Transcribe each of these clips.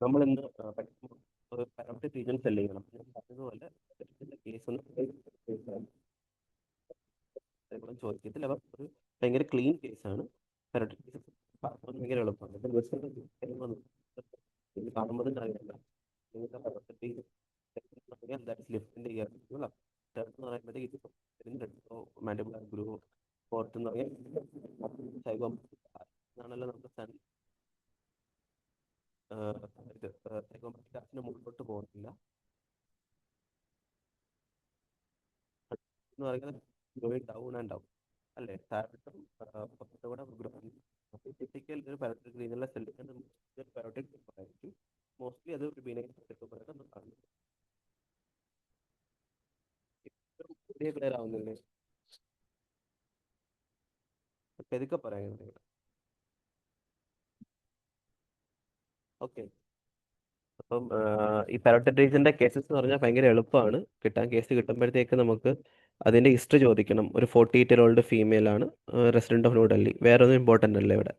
നമ്മൾ ഇന്ന് പഠിക്കുമ്പോൾ പാരാമെട്രിക് റീജിയൻ സെല് ചെയ്യണം. ഞാൻ പറഞ്ഞതുപോലെ കേസ് ഒന്നും ചോദിക്കത്തില്ല. അപ്പം ഒരു ഭയങ്കര ക്ലീൻ കേസാണ്. പാരാമെട്രിക് കേസ് ഭയങ്കര എളുപ്പമാണ്. ഇപ്പം കാണുമ്പോൾ അറിയില്ല നിങ്ങൾക്ക് പാരാമെട്രിക് ലിഫ്റ്റിന്റെ ഇയർ എന്ന് പറയുമ്പോഴത്തേക്ക് മാൻഡിബുലർ ഗ്രൂവ് ഫോർത്ത് എന്ന് പറയാൻ ആണല്ലോ നമുക്ക് ഇത് സൈക്കോമെട്രിക്സിന് മുമ്പോട്ട് പോകുന്നില്ല എന്ന് പറയുന്നത് ഗോയിങ് ഡൗൺ ആൻഡ് ഡൗൺ അല്ലേ. താഴോട്ടും കൂടെ ടിപ്പിക്കൽ ഒരു പാരാമെട്രിക് റീജിയനിലെ സെല്ലിന്റെ പാരാമെട്രിക് ആയിരിക്കും. മോസ്റ്റ്ലി അത് ഒരു ബിനൈൻ നമ്മൾ കാണുന്നത്. ക്ലിയർ ആവുന്നില്ലേ? പെതുക്കെ പറയാം. ഓക്കെ. അപ്പം ഈ പാരോട്ടിക് റീജിയന്റെ കേസസ് എന്ന് പറഞ്ഞാൽ ഭയങ്കര എളുപ്പമാണ് കിട്ടാൻ. കേസ് കിട്ടുമ്പോഴത്തേക്ക് നമുക്ക് അതിന്റെ ഹിസ്റ്ററി ചോദിക്കണം. ഒരു 48-year-old ഫീമെയിൽ ആണ്, റെസിഡന്റ് ഓഫ് ന്യൂഡൽഹി. വേറെ ഒന്നും ഇമ്പോർട്ടൻ്റ് അല്ല ഇവിടെ.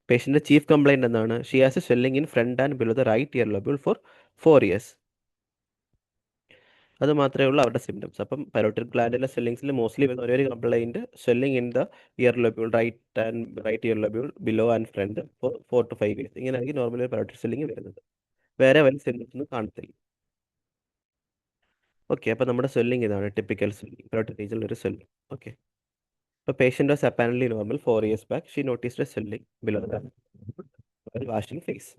പേഷ്യന്റ് ചീഫ് കംപ്ലൈന്റ് എന്താണ്? She has a swelling in front and below the right ear lobule for 4 years. അത് മാത്രമേ ഉള്ളൂ അവരുടെ സിംറ്റംസ്. അപ്പം പൈലോട്ടിക് ഗ്ലാൻഡിലെ സ്വെല്ലിങ്സിൽ മോസ്റ്റ്ലി വരുന്ന ഒരേ complaint swelling in the ear lobule, right ear lobule below and front for 4 to 5 years. ഇങ്ങനെയായിരിക്കും normally parotid swelling വരുന്നത്. വേറെ വലിയ സിംറ്റംസ് ഒന്നും കാണത്തില്ല. ഓക്കെ. അപ്പോൾ നമ്മുടെ സ്വെല്ലിംഗ് ഇതാണ് ടിപ്പിക്കൽ സ്വെല്ലിംഗ്, പൈലോട്ടിക് റീജിയനിൽ ഒരു സ്വെല്ലിംഗ്. ഓക്കെ. ഇപ്പോൾ patient was apparently normal 4 years back. She noticed a swelling below the washing face.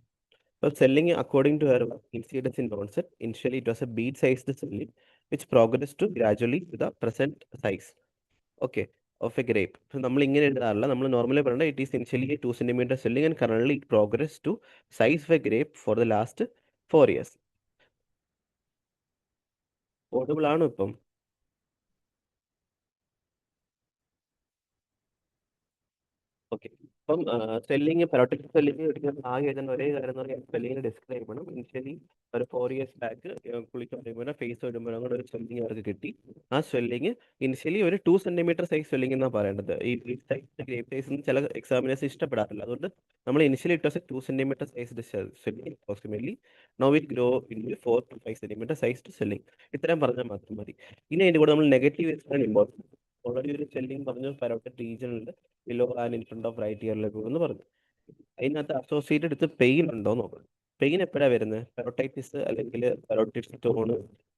So swelling according to her incidence in onset, initially it was a bead-sized swelling which progressed to gradually to the present size. Okay, of a grape. So നമ്മൾ ഇങ്ങനെ എഴുതാറില്ല. നമ്മൾ normally പറയുന്നത് it is initially a 2 centimeter swelling and currently it progressed to size of a grape for the last 4 years. Audible ആണോ ഇപ്പം? Okay. അപ്പം swelling, പൈലോട്ടിക് swelling ഒരിക്കലും ആകെ എഴുതുന്ന ഒരേ കാര്യം എന്ന് പറഞ്ഞാൽ സ്വെല്ലിങ്ങിന് ഡിസ്ക്രൈബ് ചെയ്യണം. ഇനിഷ്യലി ഒരു 4 years ബാക്ക് കുളിക്കാൻ വരുമ്പോൾ ഫേസ് വരുമ്പോൾ കൂടെ ഒരു സ്വെല്ലിങ് അവർക്ക് കിട്ടി. ആ സ്വെല്ലിങ് ഇനിഷ്യലി ഒരു 2 centimeter സൈസ് സ്വെല്ലിംഗ് എന്നാണ് പറയേണ്ടത്. ഈ ഗ്രേപ്പ് സൈസ് ചില എക്സാമിനേഴ്സ് ഇഷ്ടപ്പെടാറില്ല. അതുകൊണ്ട് നമ്മൾ initially it was 2 centimeter sized swelling approximately. Now it grow in 4 to 5 centimeter sized swelling. ഇത്രയും പറഞ്ഞാൽ മാത്രം മതി. ഇനി അതിൻ്റെ കൂടെ നമ്മൾ നെഗറ്റീവ് ഇമ്പോർട്ടൻറ്റ്. ഓൾറെഡി ഒരു സ്വെല്ലിംഗ് പറഞ്ഞു പൈലോട്ടിക് റീജിയനിൽ below and in front of right ear lobule എന്ന് പറഞ്ഞു. അതിനകത്ത് അസോസിയേറ്റഡ് എടുത്ത് പെയിൻ ഉണ്ടോ എന്ന് നോക്കണം. പെയിൻ എപ്പോഴാണ് വരുന്നത്? പെറോട്ടൈറ്റിസ് അല്ലെങ്കിൽ പെറോട്ടിക് സ്റ്റോൺ,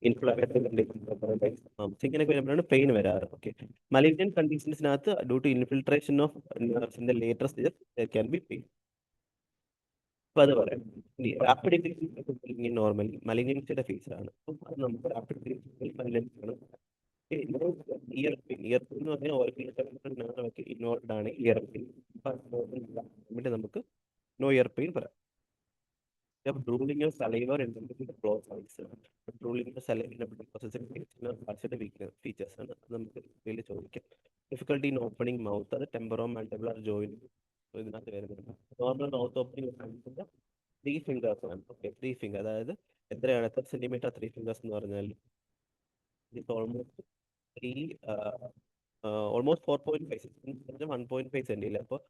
ഇൻഫ്ലമേറ്ററി കണ്ടീഷൻസ് ഇങ്ങനെയൊക്കെ വരുമ്പോഴാണ് പെയിൻ വരാറ്. ഓക്കെ. മലിഗ്നന്റ് കണ്ടീഷൻസിനകത്ത് due to infiltration of nerves in the later stages there can be pain. അപ്പൊ അത് പറയാം. ഇനി റാപ്പിഡ് നോർമലി മലിഗ്നൻസിയുടെ ഫേസിലാണ്. അത് നമുക്ക് റാപ്പിഡ് ഇയർ പിൻ എന്ന് പറഞ്ഞാൽ ഓർഗനൈസേഷൻ ഇൻവോൾവ് ആണ് ഇയർ പിൻ. നമുക്ക് നോ ഇയർ പെയിൻ പറയാം. Drooling of saliva or drooling of saliva features ആണ് നമുക്ക് ഇതിൽ ചോദിക്കാം. ഡിഫിക്കൽട്ടി ഇൻ ഓപ്പണിംഗ് മൗത്ത്, അത് ടെമ്പറോ മാൻഡിബുലർ ജോയിന്റ് ഇതിനകത്ത് വരുന്നുണ്ട്. നോർമൽ മൗത്ത് ഓപ്പണിംഗ് 3 fingers ആണ്. Okay, 3 finger. അതായത് എത്രയാണ്, എത്ര സെന്റിമീറ്റർ 3 fingers എന്ന് പറഞ്ഞാൽ ഓൾമോസ്റ്റ് 4.5 1.5 സെന്റിമീറ്റർ. അപ്പോൾ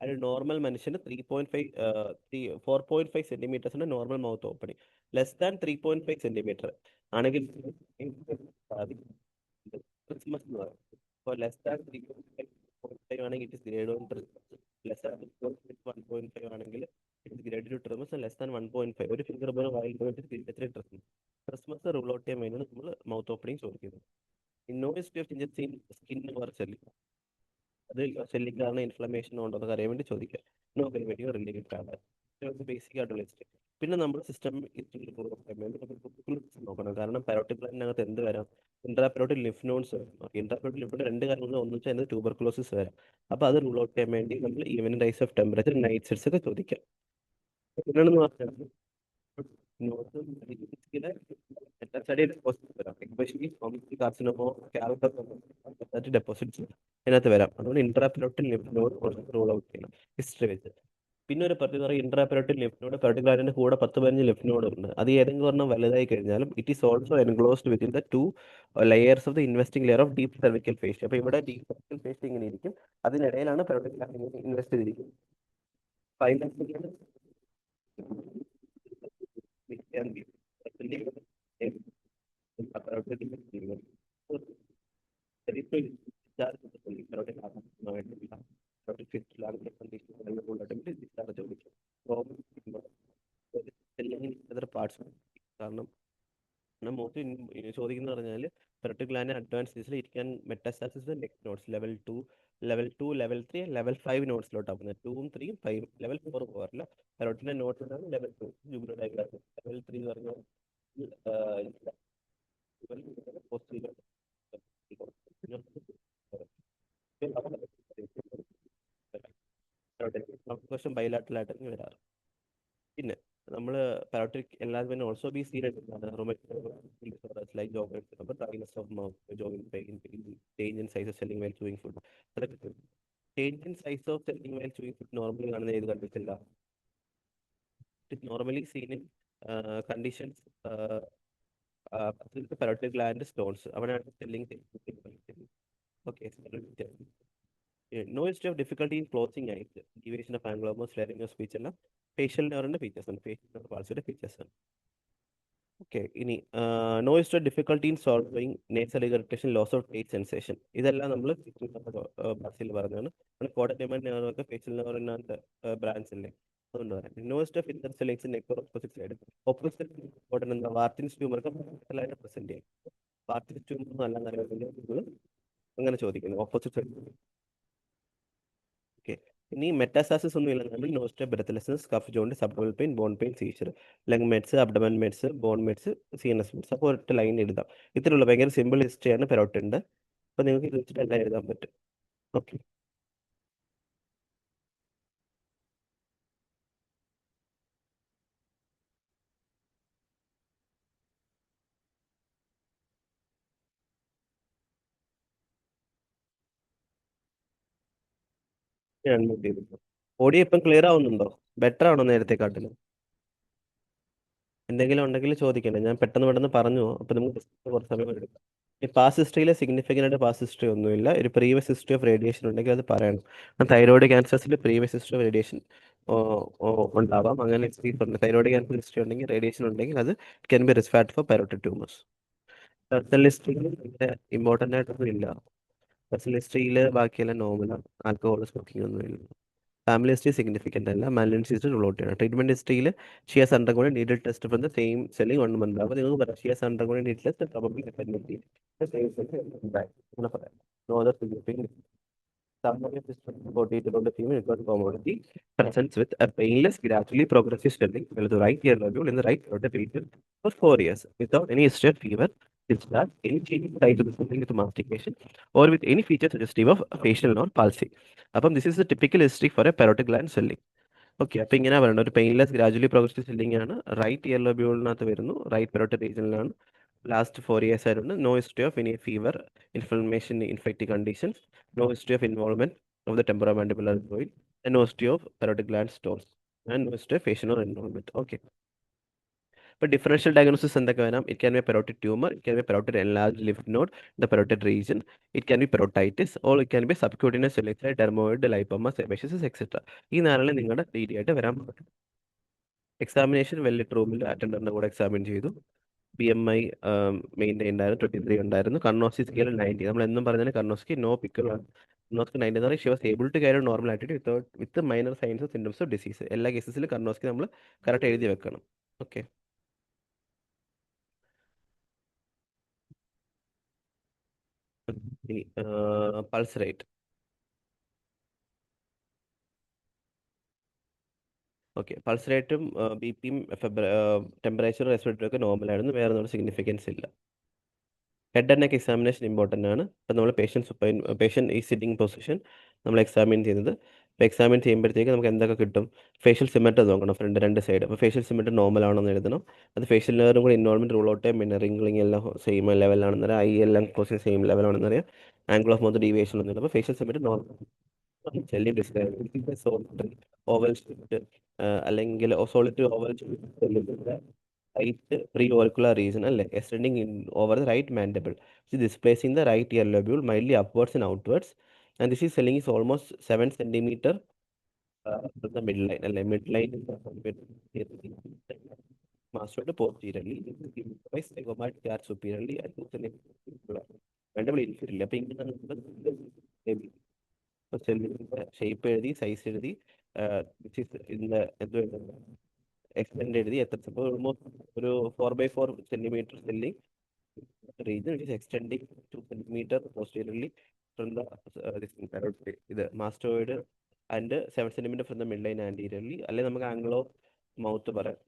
ഒരു നോർമൽ മനുഷ്യന് 4.5 സെന്റിമീറ്റേഴ്സിന്റെ normal mouth opening. Less than 3.5 centimetre ആണെങ്കിൽ ക്രിസ്മസ് എന്ന് പറയും. അപ്പോൾ ലെസ് ദാൻ 3.5 ആണെങ്കിൽ it is grade 1 less than 1.5 ആണെങ്കിൽ it is grade 2 trismus. Less than 1.5 ഒരു ഫിംഗർ പോലും വായിൽ എത്ര ട്രിമസ്. ക്രിസ്മസ് റൂൾ ഔട്ട് ചെയ്യാൻ വേണ്ടിയാണ് നമ്മൾ മൗത്ത് ഓപ്പണിംഗ് ചോദിക്കുന്നത്. No history of changes in skin or swelling, അത് സെല്ലിംഗ് കാരണം ഇൻഫ്ലമേഷൻ ഉണ്ടോ എന്ന് അറിയാൻ വേണ്ടി ചോദിക്കാം. നോ പെരിമീഡിയോ റിലേറ്റഡ് ആണ്. ബേസിക് ആയിട്ടുള്ള ഹിസ്റ്ററി. പിന്നെ നമ്മൾ സിസ്റ്റം നോക്കണം. കാരണം പാരോട്ടിക് ഗ്ലാൻഡിനകത്ത് എന്ത് വരാം? ഇൻട്രാപെരോട്ടിക് ലിംഫ് നോഡ്സ് വരാം. ഇൻട്രാപെരോട്ടിക് ലിംഫ് നോഡ് 2 കാര്യങ്ങൾ, ഒന്ന് വെച്ചാൽ ട്യൂബർകുലോസിസ് വരാം. അപ്പോൾ അത് റൂൾ ഔട്ട് ചെയ്യാൻ വേണ്ടി നമ്മൾ even rise of temperature, night sets ഒക്കെ ചോദിക്കാം. പിന്നെയാണെന്ന് പറഞ്ഞാൽ ഡെപ്പോസിറ്റ്സ് ഇതിനകത്ത് വരാം. അതുകൊണ്ട് ഇൻട്രാപെരോട്ടിക് ലിംഫ് നോഡ് റൂൾ ഔട്ട് ചെയ്യണം ഹിസ്റ്ററി വെച്ച്. പിന്നെ ഒരു പർട്ടിക്കുലർ ഇൻട്രാപെരോട്ടിക് ലിംഫ് നോഡ്, പർട്ടിക്കുലറിന്റെ കൂടെ 10-15 ലിംഫ് നോഡ് ഉണ്ട്. അത് ഏതെങ്കിലും ഒരെണ്ണം വലുതായി കഴിഞ്ഞാലും it is also enclosed within the 2 layers of the investing layer of deep cervical fascia. അപ്പോൾ ഇവിടെ ഡീപ് സെർവിക്കൽ ഫേസ് ഇങ്ങനെ ഇരിക്കും, അതിനിടയിലാണ് പെരോട്ടിക് ഇൻവെസ്റ്റ് ചെയ്തിരിക്കുന്നത്. can be parts. കാരണം മോസ്റ്റ് ചോദിക്കുന്ന പറഞ്ഞാൽ പെറോട്ടിക് ഗ്ലാൻഡ് അഡ്വാൻസ് സ്റ്റേജിൽ ഇരിക്കാൻ metastasis next nodes level 3 level 5 നോട്ട്സിലോട്ടാണ് പോകുന്നത്. 2ഉം 3ഉം 5 ലെവൽ 4 പോകാറില്ല. പെറോട്ടിന്റെ നോട്ട്സ് ആണ് ലെവൽ 2 ജൂബിലർ ഡയഗ്രാം. ലെവൽ 3 എന്ന് പറഞ്ഞാൽ പോസ്റ്റ് ക്വസ്റ്റ്യൻ ബൈലാറ്ററൽ ആയിട്ടാണ് വരാറ്. പിന്നെ നമ്മൾ പാരോട്ടിക് എല്ലാവരും പിന്നെ also be seen like job dryness of mouth, joint pain, change in size of swelling while chewing food. അതൊക്കെ change in size of swelling while chewing food normally കാണുന്ന ഏത് കണ്ടിട്ടില്ല. It normally seen in conditions parotid gland stones അവിടെയാണ് swelling. Okay. No history of difficulty in closing eyes, deviation of ആംഗ്ലോമസ്, ലെറിംഗോ speech എല്ലാം facial നെർവിന്റെ features ആണ്. Facial nerve പാൾസിയുടെ ഫീച്ചേഴ്സ് ആണ്. ഓക്കെ. ഇനി no history of difficulty in swallowing nasal irritation, loss of taste sensation. ഇതെല്ലാം നമ്മൾ പാൾസിൽ പറഞ്ഞാണ്. കോഡറ്റൈമൻ നെർവൊക്കെ ഫേഷ്യൽ നെർവിനകത്ത് ബ്രാഞ്ച് അല്ലേ, അതുകൊണ്ട് പറയാം. നോ ഹിസ്റ്ററി ഓഫ് ഇന്റർസെല്ലിങ്സ് neck opposite side. Opposite important എന്താ, വാർത്തിൻസ് ട്യൂമർക്ക് പ്രസന്റ് ചെയ്യും. വാർത്തിൻസ് ട്യൂമർ അല്ലാന്ന് അറിയാമെങ്കിൽ അങ്ങനെ ചോദിക്കുന്നു ഓപ്പോസിറ്റ് സൈഡ്. ഓക്കെ. ഇനി മെറ്റാസ്റ്റാസിസ് ഒന്നും ഇല്ലെന്നുണ്ടെങ്കിൽ നോസ്റ്റോ ബ്രെത്ത്ലെസ്നെസ്, കഫ് ജോണ്ട്, സബ്ഡമൽ pain, bone pain, seizure, lung mets, abdomen mets, bone mets, CNS mets. അപ്പോൾ ഒറ്റ ലൈൻ എഴുതാം. ഇത്രയുള്ള ഭയങ്കര സിമ്പിൾ ഹിസ്റ്ററിയാണ് പെരോട്ടിൻ്റെ. അപ്പോൾ നിങ്ങൾക്ക് ഇത് വെച്ചിട്ട് എല്ലാം എഴുതാൻ പറ്റും. ഓക്കെ. ഓഡിയോ ഇപ്പം ക്ലിയർ ആവുന്നുണ്ടോ? ബെറ്റർ ആണോ നേരത്തെ കാട്ടിലും? എന്തെങ്കിലും ഉണ്ടെങ്കിൽ ചോദിക്കണ്ടേ, ഞാൻ പെട്ടെന്ന് പെട്ടെന്ന് പറഞ്ഞു. അപ്പോൾ നമുക്ക് കുറച്ച് സമയം എടുക്കാം. ഈ പാസ് ഹിസ്റ്ററിയിലെ സിഗ്നിഫിക്കൻ്റ് ആയിട്ട് പാസ് ഹിസ്റ്ററി ഒന്നുമില്ല. ഒരു പ്രീവിയസ് ഹിസ്റ്ററി ഓഫ് റേഡിയേഷൻ ഉണ്ടെങ്കിൽ അത് പറയണം. തൈറോയിഡ് ക്യാൻസേഴ്സിൽ പ്രീവിയസ് ഹിസ്റ്ററി ഓഫ് റേഡിയേഷൻ ഉണ്ടാവാം. അങ്ങനെ തൈറോയിഡ് ക്യാൻസർ ഹിസ്റ്ററി ഉണ്ടെങ്കിൽ, റേഡിയേഷൻ ഉണ്ടെങ്കിൽ അത് can be risk factor for parotid tumours. Personal ഹിസ്റ്ററിയിൽ ഇമ്പോർട്ടൻ്റ് ആയിട്ടൊന്നും ഇല്ല. പേഴ്സണൽ ഹിസ്റ്ററിയിൽ ബാക്കിയെല്ലാം നോർമലാണ്. ആൽക്കഹോൾ സ്മോക്കിംഗ് ഒന്നുമില്ല. ഫാമിലി ഹിസ്റ്ററി സിഗ്നിഫിക്കൻ്റ് അല്ല. മാലിൻസ് ഹിസ്റ്ററി റൂൾ ഔട്ട് ചെയ്യണം. ട്രീറ്റ്മെന്റ് ഹിസ്റ്ററിയിൽ she has undergone needle test from the same swelling 1 month. അപ്പോൾ നിങ്ങൾക്ക് പറയാം she has undergone needle test probably അങ്ങനെ പറയാം. No other significant. Summary of this body about the female network commodity presents with a painless, gradually progressive swelling below the right ear lobule in the right throat region for 4 years without any history of fever, discharge, any change in size of the swelling with mastication, or with any feature suggestive of facial nerve palsy. അപ്പം this is the typical history for a parotid gland swelling. Okay. അപ്പോൾ ഇങ്ങനെ പറയണം, ഒരു painless gradually progressive swelling ആണ്. Right ear ലോബ്യൂളിനകത്ത് വരുന്നു, right parotid റീജിയനിലാണ്. Last 4 years ആയിട്ടുണ്ട്. No history of any fever, inflammation, infective conditions, no history of involvement of the temporomandibular fluid, no history of parotid gland stones, and no history of facial or involvement. Okay. ഇപ്പോൾ differential diagnosis എന്തൊക്കെ വരാം? It can be parotid tumour, it can be parotid enlarge lymph node the parotid region, it can be parotitis, or it can be subcutaneous സെല്ലിക്സ് dermoid, lipoma, sebaceous etcetera. ഈ നാലെണ്ണം നിങ്ങളുടെ detail ആയിട്ട് വരാൻ പറ്റും. Examination വെല്ലിട്ട് റൂമിൽ അറ്റൻഡറിൻ്റെ കൂടെ എക്സാമിൻ ചെയ്തു. BMI മെയിൻറ്റൈൻ ആയിരുന്നു, 23 ഉണ്ടായിരുന്നു. കർണോസ്കി സ്കെയിൽ 90. നമ്മൾ എന്നും പറഞ്ഞാൽ കർണോസ്കി നോ പിക്കർ. കർണോസ്കി 90 എന്ന് പറഞ്ഞാൽ she was able to carry normal attitude with minor signs of symptoms of disease. എല്ലാ കേസസിലും കർണോസ്കി നമ്മൾ കറക്റ്റ് എഴുതി വെക്കണം. ഓക്കെ. ഇനി പൾസ് റേറ്റ്. ഓക്കെ. പൾസ് റേറ്റും BP-യും ടെമ്പറേച്ചർ റെസ്പിറേറ്ററി ഒക്കെ നോർമലായിരുന്നു. വേറെ ഒന്നും സിഗ്നിഫിക്കൻസ് ഇല്ല. Head and neck examination important ആണ്. ഇപ്പം നമ്മൾ പേഷ്യൻ്റ് ഈ സിറ്റിംഗ് പൊസിഷൻ നമ്മൾ എക്സാമിൻ ചെയ്യുന്നത്. ഇപ്പോൾ എക്സാമിൻ ചെയ്യുമ്പോഴത്തേക്ക് നമുക്ക് എന്തൊക്കെ കിട്ടും? ഫേഷ്യൽ സിമെട്രി നോക്കണം, ഫ്രണ്ട് രണ്ട് സൈഡ്. അപ്പോൾ ഫേഷ്യൽ സിമെട്രി നോർമൽ ആണെന്ന് എഴുതണം. അത് ഫേഷ്യൽ നെർവും കൂടി ഇൻവോൾവ്മെന്റ് റൂൾ ഔട്ട് ചെയ്യാം. പിന്നെ റിംഗ്ലിംഗ് എല്ലാം സെയിം ലെവലാണെന്ന് അറിയാം. ഐ എല്ലാം ക്ലോസിങ് സെയിം ലെവലാണെന്ന് അറിയാം. ആംഗിൾ ഓഫ് മൗത്ത് ഡീവിയേഷൻ ഒന്നുമില്ല. അപ്പോൾ ഫേഷ്യൽ സിമെട്രി നോർമൽ. ചെല്ലി ഡിസ്ക്രൈബ് സോളിഡ് ഓവൽ ഷിഫ്റ്റ് അല്ലെങ്കിൽ solid oval right pre auricular region അല്ലേ, extending in over the right mandible, displacing the right ear lobule mildly upwards and outwards, and this is swelling is almost 7 centimeter mid line അല്ലേ, mid line mastoid posteriorly, by zygomatic arch superiorly, and 2 centimeter mandible inferiorly. അപ്പൊ ഇങ്ങനെ നമുക്ക് shape എഴുതി size എഴുതി ഇതിന്റെ എന്ത് extend എഴുതി എത്ര ഇപ്പോൾ ഓൾമോസ്റ്റ് ഒരു 4x4 centimeter selling region which is extending 2 centimeter posteriorly from the ഇത് mastoid and 7 centimeter from the midline anteriorly. അല്ലെങ്കിൽ നമുക്ക് ആംഗിൾ ഓഫ് മൗത്ത് പറയാം.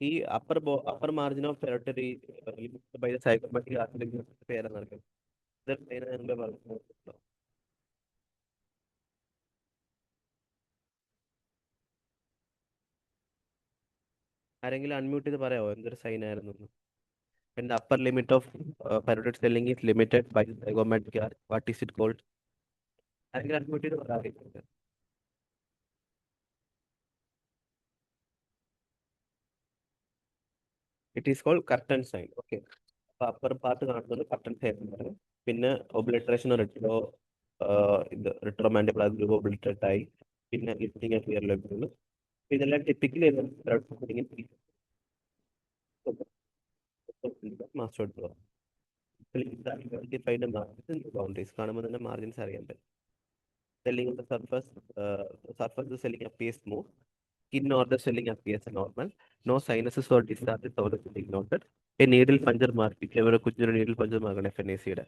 ഈ upper margin of parotid by the zygomatic arch പേരാണ് നടക്കുന്നത്. ഇത് പേര് മുമ്പേ പറഞ്ഞു. ആരെങ്കിലും അൺമ്യൂട്ട് ചെയ്ത് പറയാമോ എന്തൊരു സൈൻ ആയിരുന്നു? When the upper limit of parotid swelling is limited by the zygomatic arch, what is it called? ആരെങ്കിലും അൺമ്യൂട്ട് ചെയ്ത് പറയാം. It is called curtain sign. Okay, അപ്പൊ അപ്പർ പാർട്ട് കാണുന്നത് കർട്ടൻ സൈൻ എന്ന് പറയും. പിന്നെ ഒബ്ലിട്രേഷൻ റിട്രോ മാൻഡിബിളർ ഗ്രൂപ്പ് ഒബ്ലിട്രേറ്റ് ആയി, പിന്നെ ലിഫ്റ്റിംഗ് ഓഫ് ഇയർ ലോബുകൾ. ഇതെല്ലാം ടിപ്പിക്കലി മാസ്റ്റോഡ് ബൗണ്ടറീസ് കാണുമ്പോൾ തന്നെ മാർജിൻസ് അറിയാൻ പറ്റും. Swelling of the surface the swelling appears smooth. Skin or the swelling appears normal. No sinuses or discharges or the swelling noted. A needle puncture mark, whichever കുഞ്ഞൊരു needle puncture mark ആണ് FNAC-യുടെ.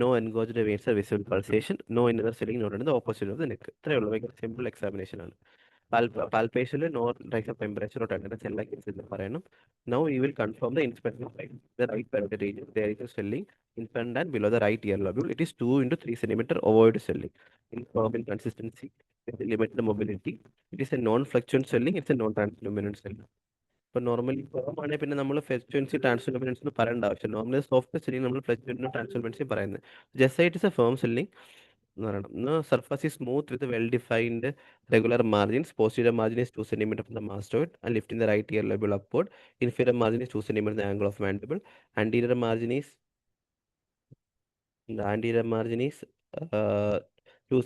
No engorged veins or visible pulsation. No inner swelling noted in the opposite of the neck. ഇത്രയേ ഉള്ളൂ. ഭയങ്കര simple examination ആണ്. Palpation, no rise of temperature or tenderness എന്ന് പറയണം. Now you will confirm the inspection side. The right parotid region, there is a swelling in front and below the right ear lobule. It is 2 into 3 centimeter ovoid swelling. In form and consistency, with limited mobility. It is a non-fluctuant swelling. It's a non-transluminant swelling. ഇപ്പൊ normally form ആണെങ്കിൽ പിന്നെ നമ്മൾ ഫ്ലക്ച്വൻസി ട്രാൻസ്ലുമിനൻസ് എന്ന് പറയേണ്ട ആവശ്യം. Normally soft swelling നമ്മൾ ഫ്ലക്ച്വൻസിനും ട്രാൻസ്ലുമിനൻസി പറയുന്നത്. Just it is A firm swelling എന്ന് പറയണം. Surface is smooth with well defined regular margins. Posterior margin is 2 centimeter from the mastoid and lifting the right ear lobule upward. Inferior margin is 2 centimeter the angle of mandible. Anterior margin is the anterior margin is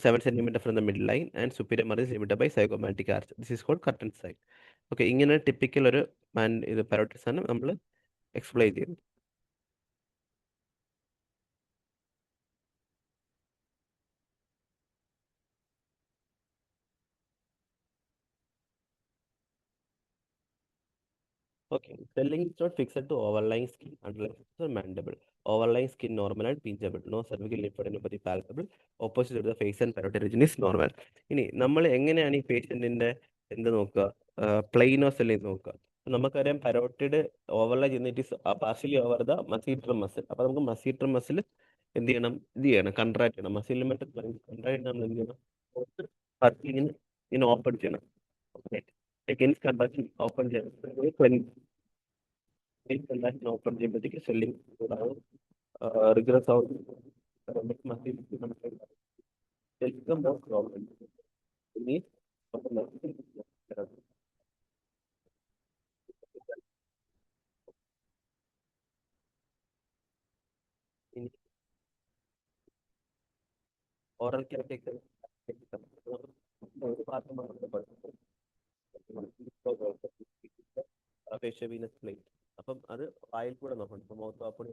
7 centimeter from the midline and superior margin is limited by zygomatic arch. This is called curtain side. Okay, ഇങ്ങനെ typical ഒരു ഇത് പാരോട്ടിസ് ആണ് നമ്മൾ explain ചെയ്യുന്നത്. Okay, swelling is not fixed to overlying skin, underlying or mandible. Overlying skin normal and pinchable. No cervical lymphadenopathy palpable. Opposite to the face and parotid region is normal. ഇനി നമ്മൾ എങ്ങനെയാണ് ഈ പേഷ്യന്റിന്റെ എന്ത് നോക്കുക? പ്ലെയിനോ സെല്ലിംഗ് നോക്കുക. നമുക്കറിയാം parotid ഓവർലൈ ചെയ്യുന്ന partially over the masseter muscle. അപ്പൊ നമുക്ക് മസീറ്റർ മസിൽ എന്ത് ചെയ്യണം? ഇത് ചെയ്യണം, കൺട്രാക്ട് ചെയ്യണം. മസിൽ കൺട്രാക്ട് നമ്മൾ എന്ത് ചെയ്യണം? ഇങ്ങനെ ഓപ്പൺ ചെയ്യണം. Against contraction open when contraction open ചെയ്യുമ്പോഴത്തേക്ക് swelling കൂടാതെ റിഗ്രസ് ആവും. ഇനി ഓറൽ കാറ്റഗറി venous plate. അപ്പം അത് വായിൽ കൂടെ നോക്കണം. ഇപ്പൊ mouth open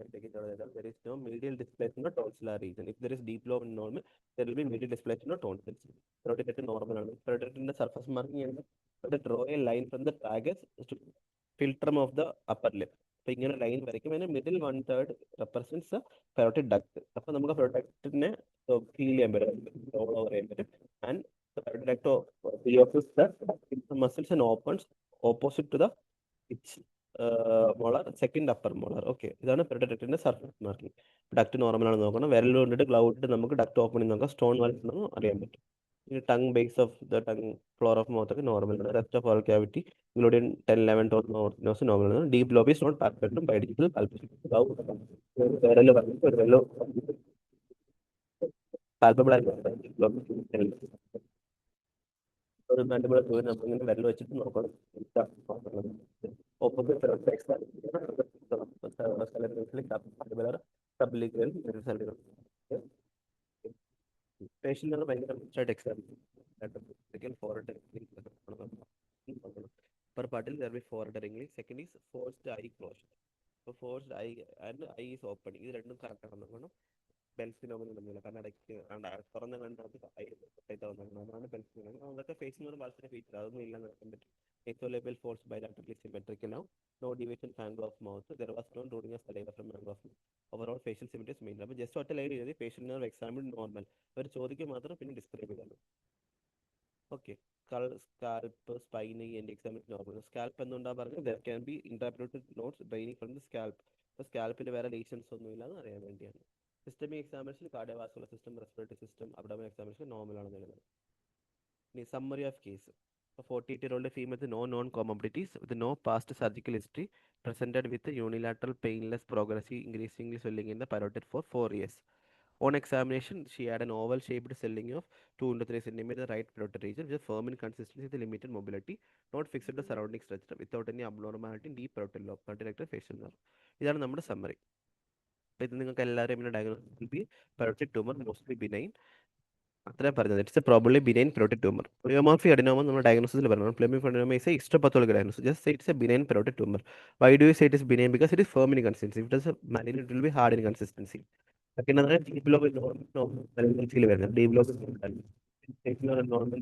there is no medial displacement of tonsillar region. If there is deep lobe in normal, there will be medial displacement of tonsils. Parotid normal ആണ്. Parotidന്റെ surface marking ചെയ്യുന്നത് draw a line from the tragus to philtrum of the upper lip. അപ്പൊ ഇങ്ങനെ line വരയ്ക്കും. അതിന് middle 1/3 represents പെരോട്ടിഡ് duct. അപ്പൊ നമുക്ക് പെരോട്ടിഡിനെ feel ചെയ്യാൻ പറ്റും, ഓവർ ചെയ്യാൻ പറ്റും. And parotid duct the muscles and opens opposite to the molar, second upper molar. Okay, ഇതാണ് പെരോട്ടിഡ് ഡക്റ്റിന്റെ സർഫസ് മാർക്കിംഗ്. ഡക്ട് നോർമൽ ആണ് നോക്കണം. വിരൽ കൊണ്ടിട്ട് ഗ്ലൗ ഇട്ട് നമുക്ക് ഡക്ട് ഓപ്പണിംഗ് നോക്കാം. സ്റ്റോൺ വരണമെന്ന് അറിയാൻ പറ്റും. ഈ tongue base of the tongue floor of mouth ഒക്കെ നോർമൽ ആണ്. Rest of oral cavity including 10-11 nose normal ആണ്. Deep lobe is not palpable by digital palpable. വിരൽ പറഞ്ഞിട്ട് ഒരു വെല്ലോ പാൽപ്പബിൾ ആയിട്ട് ഒരു മാൻഡിബിൾ നമ്മളിങ്ങനെ വിരൽ വെച്ചിട്ട് നോക്കണം. Opposite പേഷ്യന്റ് ഭയങ്കര എക്സാം പാർട്ടിൽ there will be forward wrinkling. Second is forced eye closure. അപ്പോൾ forced I and I is open, ഇത് രണ്ടും കറക്റ്റ് ആണെന്ന് വേണം. ബെൽസ് ഫിനോമിനൽ തമ്മിൽ കണ്ണടയ്ക്ക് തുറന്ന കണ്ണടച്ച് അതാണ് ബെൽസ് ഫിനോമിനൽ. അതൊക്കെ ഫേസിനോട് വളരെ ഫീച്ചർ, അതൊന്നും ഇല്ലെന്ന് പറയാൻ പറ്റും. Echolabel force bilaterally symmetrical now. No deviation from angle of mouth. There was no drooling of saliva from angle of mouth. Overall facial symmetry is maintained. അപ്പോൾ ജസ്റ്റ് ഒറ്റ ലൈൻ എഴുതി facial nerve examined normal. അവർ ചോദിക്കുക മാത്രം പിന്നെ describe ചെയ്താണ്. Okay. Scalp spine എൻ്റെ എക്സാമിന് normal. Scalp എന്നുണ്ടാ പറഞ്ഞാൽ there can be interpreted notes draining from the scalp. അപ്പോൾ സ്കാൽപ്പിൽ വേറെ ലീഷൻസ് ഒന്നും ഇല്ലാന്ന് അറിയാൻ വേണ്ടിയാണ്. Systemic examination cardiovascular system, respiratory system, abdominal examination normal ആണെന്ന് എഴുതുന്നത്. ഇനി summary of case. 48-year-old female with no known comorbidities, with no past surgical history, presented with unilateral painless progressive increasingly swelling in the parotid for 4 years. On examination, she had an oval-shaped swelling of 2 to 3 cm in the right parotid region, with a firm in consistency with limited mobility, not fixed to surrounding structure, without any abnormality in deep parotid lobe, contractile facial nerve. ഇതാണ് നമ്മുടെ summary. അപ്പോൾ ഇത് നിങ്ങൾക്ക് എല്ലാവരും ഇങ്ങനെ diagnosis will be parotid tumor, mostly benign. അത്രയും പറഞ്ഞത്. It's a probably benign parotid tumour. Pleomorphic adenoma നമ്മൾ ഡയഗ്നോസിൽ പറഞ്ഞു. Pleomorphic adenoma is a histopathological diagnosis. Just say it's a benign parotid tumour. Why do you say it is benign? Because it is firm in consistency. It is malignant, it will be hard in consistency. പിന്നെ deep lobe normal വരുന്നത്. Deep lobe normal.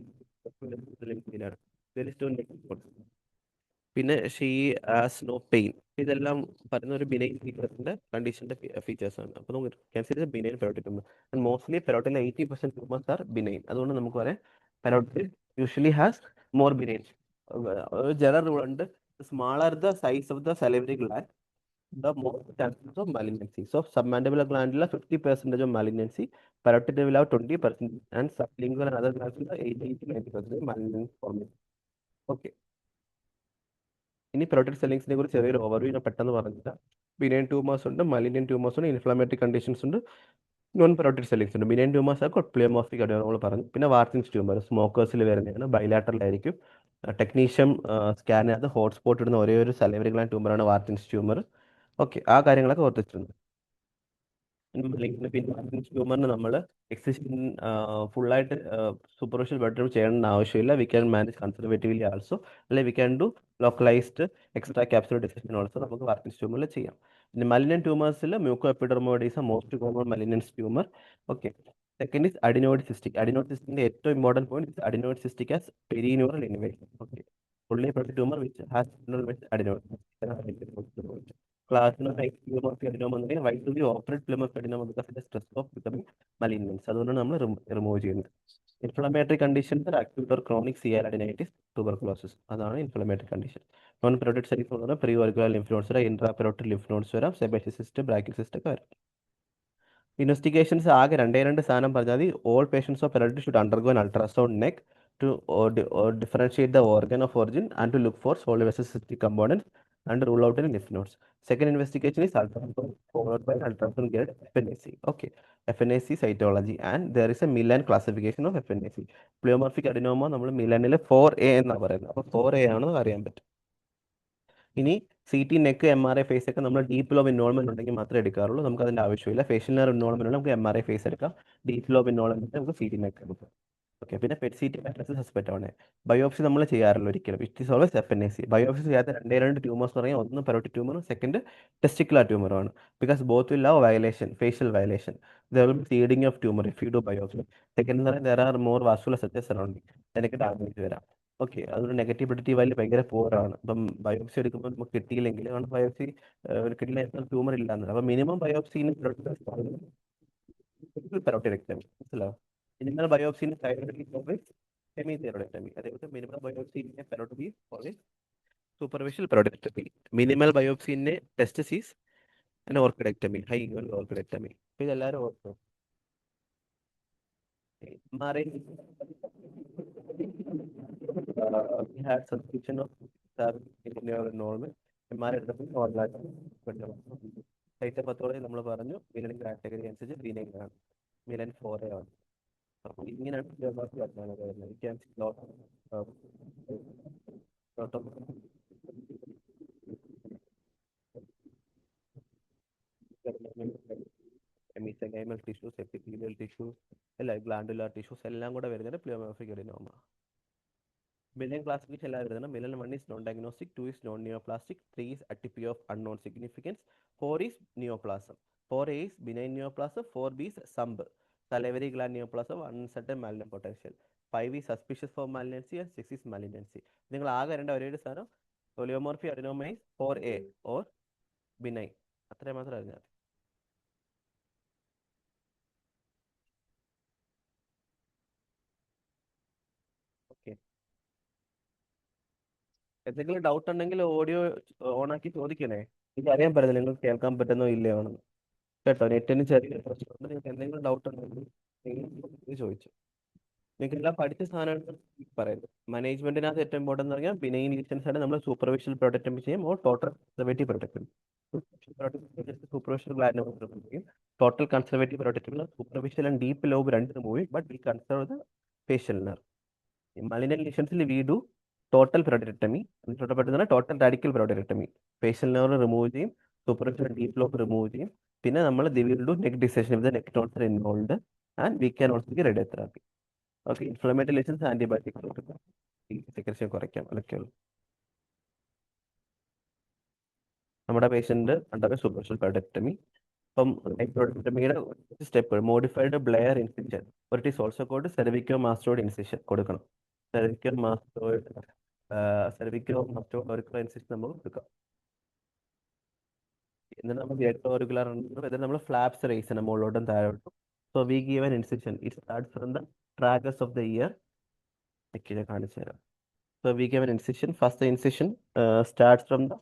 പിന്നെ she as no pain. ഇതെല്ലാം പറയുന്ന ഒരു benign ഫീച്ചേഴ്സിന്റെ കണ്ടീഷന്റെ features ആണ്. അപ്പോൾ നമുക്ക് consider benign parotid tumour. And mostly പെരോട്ടിലെ 80% ട്യൂമേഴ്സ് ആർ ബിനൈൻ. അതുകൊണ്ട് നമുക്ക് പറയാം parotid usually has more benign. ഒരു ജനറൽ റൂൾ ഉണ്ട്, smaller the size of the salivary gland, the more chances of malignancy. So submandibular gland will have 50% of malignancy, parotid will have 20%, and sublingual and other glands will have 80 to 90% malignancy formation. Okay. ഇനി പെരോട്ടിഡ് സെല്ലിങ്സിനെ കുറിച്ച് ചെറിയൊരു overview ഞാൻ പെട്ടെന്ന് പറഞ്ഞില്ല. Benign tumours ഉണ്ട്, മലിനിയൻ tumours ഉണ്ട്, inflammatory conditions ഉണ്ട്, non parotid സെല്ലിങ്സ് ഉണ്ട്. ബിനൈൻ ട്യൂമേഴ്സ് ഒക്കെ പ്ലിയോമോർഫിക് അഡിനോമ നമ്മൾ പറഞ്ഞു. പിന്നെ വാർത്തിൻസ് ട്യൂമർ സ്മോക്കേഴ്സിൽ വരുന്നതാണ്, ബൈലാറ്ററൽ ആയിരിക്കും. ടെക്നീഷ്യൻ സ്കാനകത്ത് ഹോട്ട്സ്പോട്ട് ഇടുന്ന ഒരേ ഒരു സലൈവറി ഗ്ലാൻഡ് ട്യൂമറാണ് വാർത്തിൻസ് ട്യൂമർ. ഓക്കെ, ആ കാര്യങ്ങളൊക്കെ ഓർത്തിട്ടുണ്ട്. പിന്നെ ട്യൂമറിന് നമ്മൾ എക്സിഷൻ ഫുള്ളായിട്ട് സൂപ്പർഫിഷ്യൽ ബെഡ്റൂം ചെയ്യണമെന്ന് ആവശ്യമില്ല. We can manage conservatively also, അല്ലെങ്കിൽ we can do localised extra capsular dissection also നമുക്ക് വാർക്കിൻസ് ട്യൂമറിൽ ചെയ്യാം. പിന്നെ മലിനൻ ട്യൂമേഴ്സിൽ muco epidermoid most common malignant tumour. Okay. Second is adenoid cystic. Adenoid സിസ്റ്റിക്കിന്റെ ഏറ്റവും important point is adenoid cystic has perineural invasion. Okay. Fully protect tumour which has adenoid. Classroom adenoma എന്നുണ്ടെങ്കിൽ why do we operate pleumotic adenoma? Because it is stress of becoming malignant. അതുകൊണ്ടാണ് നമ്മൾ remove ചെയ്യുന്നത്. Inflammatory conditions acute or chronic sialadenitis, tuberculosis, അതാണ് inflammatory condition. Non parotid swellings എന്ന് പറഞ്ഞാൽ pre auricular lymph nodes വരാം, intra parotid lymph nodes വരാം, sebaceous cyst, branchial cyst ഒക്കെ വരാം. ഇൻവെസ്റ്റിഗേഷൻസ് ആകെ രണ്ട് സാധനം പറഞ്ഞാൽ മതി. All patients of parotid should undergo an ultrasound neck to differentiate the organ of origin and to look for solid cystic components and rule out any lymph nodes. Second investigation is ultrasound followed by ultrasound grade FNAC. Okay, FNAC cytology, and there is a Milan classification of FNAC. Pleomorphic adenoma നമ്മൾ മിലാനിലെ 4A എന്നാണ് പറയുന്നത്. അപ്പോൾ 4A ആണെന്ന് അറിയാൻ പറ്റും. ഇനി CT neck MRI face ഒക്കെ നമ്മൾ ഡീപ്പ് ലോബ് ഇൻവോൾവ്മെന്റ് ഉണ്ടെങ്കിൽ മാത്രമേ എടുക്കാറുള്ളൂ. നമുക്ക് അതിന്റെ ആവശ്യമില്ല. ഫേഷ്യൽ നെർവ് ഇൻവോൾവ്മെന്റ് നമുക്ക് MRI ഫേസ് എടുക്കാം. ഡീപ്പ് ലോബ് ഇൻവോൾവ്മെന്റ് നമുക്ക് CT നെക്ക് എടുക്കാം. ഓക്കെ. പിന്നെ പെറ്റ് CT മാട്രിക്സ് സസ്പെക്ട് ആണ്. ബയോപ്സി നമ്മൾ ചെയ്യാറില്ല ഒരിക്കലും. It is always FNAC. Biopsy ചെയ്യാത്ത രണ്ട് ട്യൂമേഴ്സ് എന്ന് പറഞ്ഞാൽ ഒന്ന് പെരോട്ടിഡ് ട്യൂമറും സെക്കൻഡ് ടെസ്റ്റിക്കുലർ ട്യൂമറുമാണ്. Because both will have violation, facial violation. There will be seeding of tumour if you do biopsy. Second എന്ന് പറഞ്ഞാൽ there are more vascular such as surrounding, അതിനൊക്കെ ഡാമേജ് വരാം. ഓക്കെ, അതൊരു നെഗറ്റീവ് പ്രെഡിക്റ്റീവ് വാല്യൂ ഭയങ്കര പോറാണ്. അപ്പം biopsy എടുക്കുമ്പോൾ നമുക്ക് കിട്ടിയില്ലെങ്കിൽ കാരണം ബയോപ്സി കിട്ടില്ല, ട്യൂമർ ഇല്ല എന്നത്. അപ്പം മിനിമം ബയോപ്സിന് പെരോട്ടിഡെക്ടമി മനസ്സിലാവും. മിനിമം ബയോപ്സിന് സെമി തൈറോയിഡെക്ടമി. അതേപോലെ മിനിമം ബയോപ്സിനെ parotidectomy always superficial parotidectomy. Minimal ബയോപ്സിനെ testes and orchidectomy, high orchidectomy. അപ്പോൾ ഇതെല്ലാവരും ഓർക്കും. MRI we had suspicion of normal. MRI എടുത്തപ്പോൾ നോർമലായിട്ട് സൈറ്റോപത്തോളജി നമ്മൾ പറഞ്ഞു മിലൻ കാറ്റഗറി അനുസരിച്ച് ബിനൈൻ ആണ്, മിലൻ 4A ആണ്. അപ്പോൾ ഇങ്ങനെയാണ് പ്ലിയോമോർഫി അഡിനോമ വരുന്നത്. You can see lot of mesenchymal tissues, epithelial tissues, അല്ല ഗ്ലാൻഡുലാർ ടിഷ്യൂസ് എല്ലാം കൂടെ വരുന്നത് പ്ലിയോമോർഫിക് അഡിനോമ. Million classification എല്ലാവരും എഴുതണം. Million 1 is non-diagnostic, 2 is non-neoplastic, 3 is atopy of unknown significance, 4 is neoplasm. 4A is benign neoplasm, 4B is SUMB, salivary gland neoplasm, uncertain malignant potential. 5 is suspicious for malignancy and 6 is malignancy. നിങ്ങൾ ആകെ അറിയേണ്ട ഒരേ ഒരു സാധനം ഒലിയോമോർഫി അഡിനോമൈസ് 4A or benign. അത്രയും മാത്രം അറിഞ്ഞാൽ മതി. ഓക്കെ, എന്തെങ്കിലും ഡൗട്ട് ഉണ്ടെങ്കിൽ ഓഡിയോ ഓൺ ആക്കി ചോദിക്കണേ. എനിക്ക് അറിയാൻ പറ്റില്ല നിങ്ങൾക്ക് കേൾക്കാൻ പറ്റുന്നോ ഇല്ലയോ ആണെന്ന്. കേട്ടോ, നെറ്റിന് ചെറിയ പ്രശ്നമുണ്ട്. നിങ്ങൾക്ക് എന്തെങ്കിലും ഡൗട്ട് ഉണ്ടെങ്കിൽ നിങ്ങൾ ചോദിച്ചു. നിങ്ങൾക്ക് എല്ലാം പഠിച്ച സാധനമാണ് പറയുന്നത്. മാനേജ്മെന്റിനകത്ത് ഏറ്റവും ഇമ്പോർട്ടൻ്റ് എന്ന് പറഞ്ഞാൽ ബിനൈൻ ലീഷൻസ് ആണ് നമ്മൾ സൂപ്പർവിഷ്യൽ പ്രൊട്ടക്ടമി ചെയ്യും or total conservative parotidectomy. Superficial gland ചെയ്യും. Total conservative parotidectomy superficial and deep lobe രണ്ട് റിമൂവ് ചെയ്യും, but we conserve the facial nerve. Malignant ലീഷൻസിൽ we do total parotidectomy, total radical parotidectomy. Facial nerve remove ചെയ്യും, superficial deep lobe remove ചെയ്യും. പിന്നെ നമ്മൾ will do neck dissection with neck ടോൺസ് involve and we can also give radiotherapy. Okay, inflammatory lesions antibiotic കൊടുക്കാം, secretion കുറയ്ക്കാം, അതൊക്കെയുള്ളൂ. നമ്മുടെ patient under superficial parotidectomy. അപ്പം പെഡക്ടമിയുടെ step modified Blair incision, it is also called cervico mastoid incision കൊടുക്കണം. Cervico mastoid auricular incision നമ്മൾ കൊടുക്കാം. എന്നിട്ട് നമ്മൾ ഗ്രേറ്റർ ഓറിക്കുലർ എന്നിട്ട് നമ്മൾ ഫ്ലാപ്സ് റേസ് ചെയ്യണം മുകളിലോട്ടും താഴോട്ടും. So we give an incision, it starts from the tragus of the ear. കാണിച്ചു തരാം. So we give an incision. First, the incision starts from the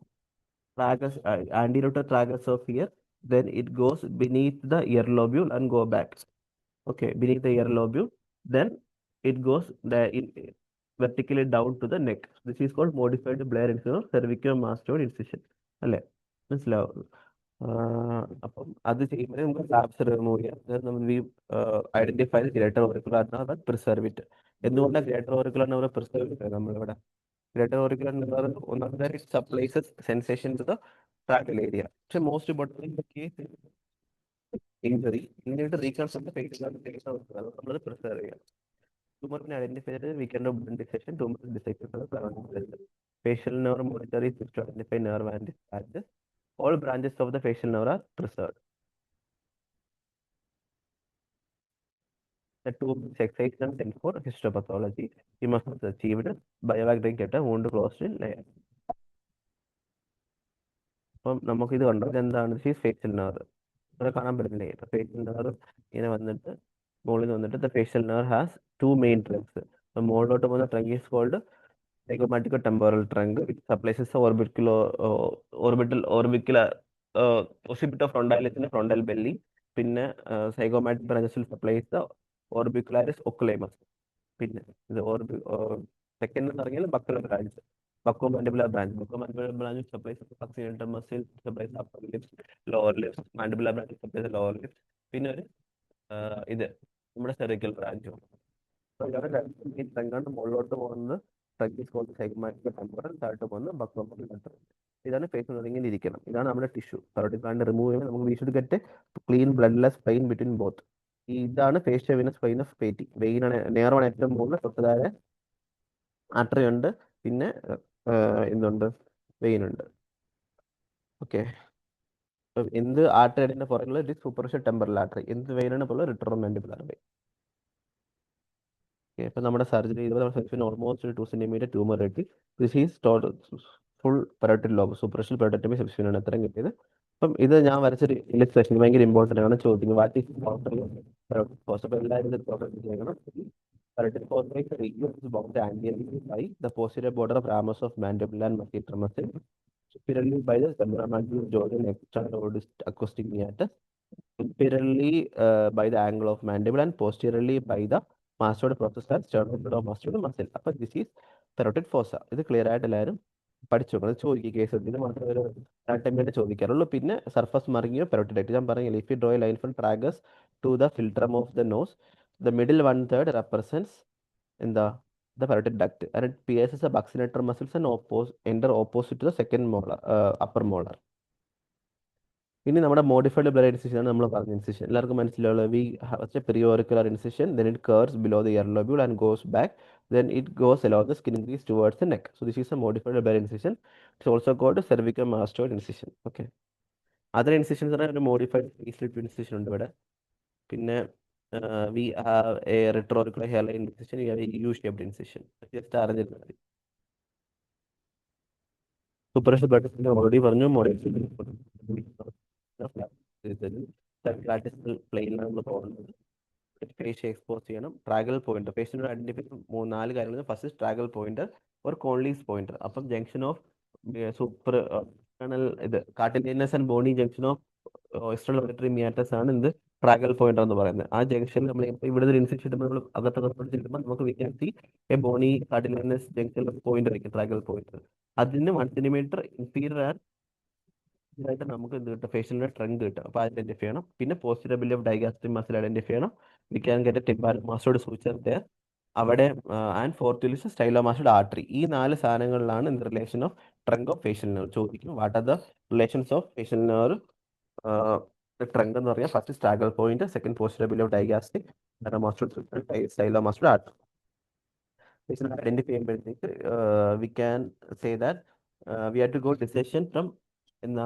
tragus, anterior to tragus of ear. Then it goes beneath the ear lobule and go back. Okay, beneath the ear lobule. Then it goes vertically down to the neck. This is called modified Blair incision or cervicomastoid incision. അല്ലേ, മനസ്സിലാവും. അപ്പം അത് ചെയ്യുമ്പോൾ നമുക്ക് flaps remove ചെയ്യാം. നമ്മൾ we identify greater auricular nerve, preserve it. എന്തുകൊണ്ടാണ് greater auricular nerve preserve ചെയ്യുന്നത്? നമ്മളിവിടെ ഗ്രേറ്റർ ഓറിക്കുലർ nerve ഒന്നാമത്തെ it supplies sensation to the tragal area. പക്ഷെ മോസ്റ്റ് ഇമ്പോർട്ടൻറ്റ് കേസ് ഇഞ്ചറി ഇങ്ങനെയായിട്ട് റീകൺസ്ട്രക്ട് നമ്മളത് പ്രിസർവ് ചെയ്യാം. ട്യൂമറിനെ ഐഡന്റിഫൈ ചെയ്ത് we can do blood dissection, tumour dissection. Facial nerve monitor is used to identify nerve and its branches. All branches of the facial nerve are preserved. The two exercises and for histopathology, he must have achieved biovac get a wound closed in layer. അപ്പം നമുക്കിത് കണ്ടോ, ഇതെന്താണ് facial nerve. ഇവിടെ കാണാൻ പറ്റുന്നില്ലേ? Facial nerve ഇങ്ങനെ വന്നിട്ട് മുകളിൽ വന്നിട്ട് the facial nerve has two main trunks. മുകളിലോട്ട് പോകുന്ന trunk is called zygomatic-temporal trunk, which supplies the orbicular occipitofrontalis in the frontal belly. പിന്നെ zygomatic branches will supplies the orbicularis oculomus. പിന്നെ ഇത് സെക്കൻഡ് എന്ന് പറഞ്ഞാൽ buccal branch, buccomandibular branch. Buccomandibular branch supplies buccinator muscle, supplies upper lips, lower lips. Mandibular branch supplies lower lips. പിന്നെ ഒരു ഇത് നമ്മുടെ സെറിക്കൽ ബ്രാഞ്ചും. ട്രങ്കാണ് മുകളിലോട്ട് പോകുന്നത്. താഴോട്ട് പോകുന്ന ബക്കോമാൻഡിബുലർ ബ്രാഞ്ച്. ഇതാണ് ഫേഷ്യൽ നെർവ് ഇരിക്കണം. ഇതാണ് നമ്മുടെ ടിഷ്യൂ. കരോട്ടിഡ് ഗ്ലാൻഡ് റിമൂവ് ചെയ്യുമ്പോൾ നമുക്ക് we should get clean bloodless spine between both. ഇതാണ് ഫേഷ്യ വെനസ് സ്പൈൻ ഓഫ് പേറ്റി. വെയിനാണ്, നെയറാണ് ഏറ്റവും മുകളിൽ, തൊട്ടുതാഴെ ആർട്ടറി ഉണ്ട്, പിന്നെ എന്തുണ്ട്, വെയിൻ ഉണ്ട്. ഓക്കെ, എന്ത് ആർട്ടറിയുടെ പുറകിലുള്ള ഇത് സൂപ്പർഫിഷ്യൽ ടെമ്പറൽ ആർട്ടറി, എന്ത് വെയിനാണ് പുറകിൽ റിട്രോമാൻഡിബുലർ വെയിൻ. ഇപ്പം നമ്മുടെ സർജറി ചെയ്തപ്പോൾ ഓൾമോസ്റ്റ് 2 cm ട്യൂമർ കിട്ടി. This is full parotid lobe, superficial parotidectomy സെപ്സിനാണ് അത്രയും കിട്ടിയത്. അപ്പം ഇത് ഞാൻ വരച്ചൊരു ഇലസ്ട്രേഷൻ ഭയങ്കര ഇമ്പോർട്ടൻ്റ് ആണ്. ചോദിക്കുന്നത് വാട്ട് ഈസ് പോസിബിൾ, എല്ലാവരും ചെയ്യണം. Parietal fossa is a region which is bounded anteriorly by the posterior border of ramus of mandibular and masseter muscle, superiorly by the temporomandibular jaw and external acoustic meatus, superiorly by the angle of mandible and posteriorly by the mastoid process and sternocleidomastoid muscle. അപ്പോൾ this is പെരോട്ടിഡ് four. ഇത് clear ആയിട്ട് എല്ലാവരും പഠിച്ചു നോക്കണം. ചോദിക്കുക case, ഇത് മാത്രമേ ഒരു ആയിട്ട് ചോദിക്കാറുള്ളൂ. പിന്നെ സർഫസ് മറിങ്ങിയോ പെരോട്ടിഡായിട്ട് ഞാൻ പറഞ്ഞില്ല. If you draw a line from tragus to the philtrum of the nose, the middle 1/3 represents in the parotid duct, and it pierces the buccinator muscles and enter opposite to the second molar, upper molar. ഇനി നമ്മുടെ modified blood incision ആണ് നമ്മൾ പറഞ്ഞ incision എല്ലാവർക്കും മനസ്സിലാവുള്ള we have a periauricular incision then it curves below the ear lobule and goes back then it goes along the skin crease towards the neck. So this is a modified bladder incision. It's also called cervical mastoid incision. Okay. Other incisions are a modified facelift incision ഉണ്ട് ഇവിടെ. പിന്നെ we have a retroauricular hairline incision. We have a U-shaped incision. Just അറിഞ്ഞിരുന്നാൽ മതി. Superficial blood vessel already പറഞ്ഞു പ്ലെയിനിലാണ് നമ്മൾ പോകുന്നത്. Fascia expose ചെയ്യണം. ട്രാഗൽ pointer patient identify നാല് കാര്യങ്ങൾ. ഫസ്റ്റ് ട്രാഗൽ പോയിന്റർ ഒരു കോൺലീസ് പോയിന്റർ. അപ്പം ജംഗ്ഷൻ ഓഫ് സൂപ്പർ ഇത് cartilages and bony junction of external auditory meatus ആണ് എന്ത് ട്രാഗൽ പോയിന്റർ എന്ന് പറയുന്നത്. ആ ജംഗ്ഷനിൽ നമ്മൾ ഇവിടെ ഒരു ഇൻസിഷൻ നമ്മൾ അകത്ത് ചെല്ലുമ്പോൾ നമുക്ക് വിദ്യാർത്ഥി a bony cartilages junction pointer ആയിരിക്കും ട്രാഗൽ പോയിന്റർ. അതിന് 1 സെന്റിമീറ്റർ ഇൻഫീരിയർ ആയിട്ട് നമുക്ക് എന്ത് കിട്ടും ഫേഷ്യലിന്റെ ട്രങ്ക് കിട്ടും. അപ്പോൾ ഐഡന്റിഫൈ ചെയ്യണം. പിന്നെ posterior belly of digastric muscle identify ചെയ്യണം. We can get a tympanomastoid suture there അവിടെ and fourth list stylomastoid artery. ഈ നാല് സാധനങ്ങളിലാണ് in relation of trunk of facial nerve ചോദിക്കും. What are the relations of facial nerve trunk എന്ന് പറഞ്ഞാൽ first tragal point, second posterior belly of digastric, stylomastoid artery. Identify ചെയ്യുമ്പോഴത്തേക്ക് we can say that we have to go dissection from എന്നാ